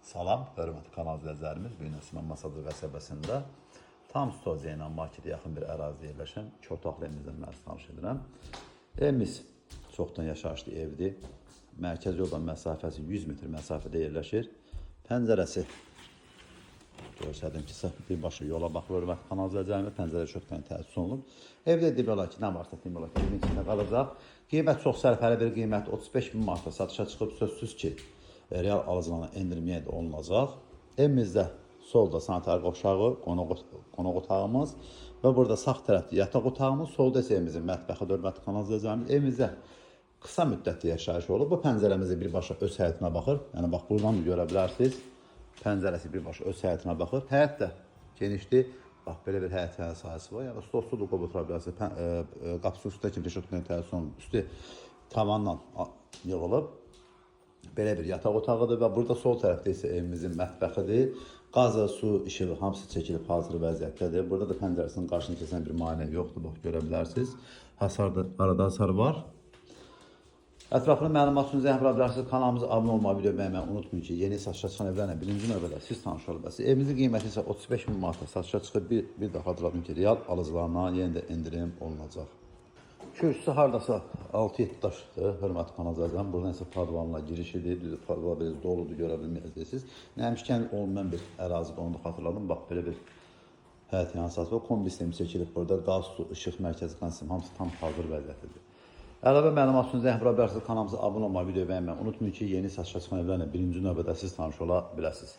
Salam, hörmətli kanal izləyicilərimiz. Bu gün Osman Masadır qəsəbəsində tam Stoziya ilə Makidə yaxın bir ərazidə yerləşən 2 otaqlı evimizdən mən tanış edirəm. Evimiz çoxdan yaşayışlı evdir. Mərkəz yoldan məsafəsi 100 metr məsafədə yerləşir. Pəncərəsi görsədim ki, birbaşa yola baxır, hörmətli kanal izləyicilərimiz. Pəncərə çoxdan təsis olunub. Evdə deyib olar ki, nə varsa deyib olar ki, evin içində qalacaq. Qiymət çox sərfəli bir qiymət, 35 min manata satışa çıxıb, sözsüz ki, real alıcılarına endirməyə də olunacaq. Evimizdə solda sanitar qoşağı, qonaq otağımız və burada sağ tərəfdə yataq otağımız, solda isə evimizin mətbəxi, hörmətli kanal izləyicilərimiz. Evimizdə qısa müddətli yaşayış olub. Bu pəncərəmizi birbaşa öz həyətinə baxır. Yəni bax buradan da görə bilərsiniz. Pəncərəsi birbaşa öz həyətinə baxır. Həyət də genişdir. Bax belə bir həyət sahəsi var. Yəni stolsuz da qoyub otura bilərsiniz. Qapısı üstündəki bir şəkildə təsəvvür üstü tavanla yığılıb. Belə bir yataq otağıdır və burada sol tərəfdə isə evimizin mətbəxidir. Qazı, su, işığı hamısı çəkilib hazır vəziyyətdədir. Burada da pəncərəsinin qarşını kəsən bir maneə yoxdur. Bax görə bilərsiniz. Arada hasar var. Ətraflı məlumat üçün zəng vura bilərsiniz. Kanalımıza abunə olmağı, video bəyənməyi unutmayın ki, yeni satışa çıxan evlərlə birinci növbədə siz tanış olabilirsiniz. Evimizin qiyməti isə 35 min manata satışa çıxıb. Bir daha xatırladım ki, real alıcılarına yenə də endirim olunacaq. Kürsüsü hardasa 6-7 daşdır, hörmətli kanal izləyicilərimiz. Buradan isə padvanla girişidir, padvanla biraz doludur, görə bilməyəcəksiniz. Nəmişkən olmayan bir ərazidə onu da xatırladım. Bax, belə bir həyət yansısı və kombi sistemi çəkilib burada. Qaz, su, işıq, mərkəzi qan sistemi hamısı tam hazır vəziyyətdədir. Əlavə məlumat üçün zəng vura bilərsiniz. Kanalımıza abunə olmağı, video bəyənməyi unutmayın ki, yeni satışa çıxan evlərlə birinci növbədə siz tanış ola biləsiniz.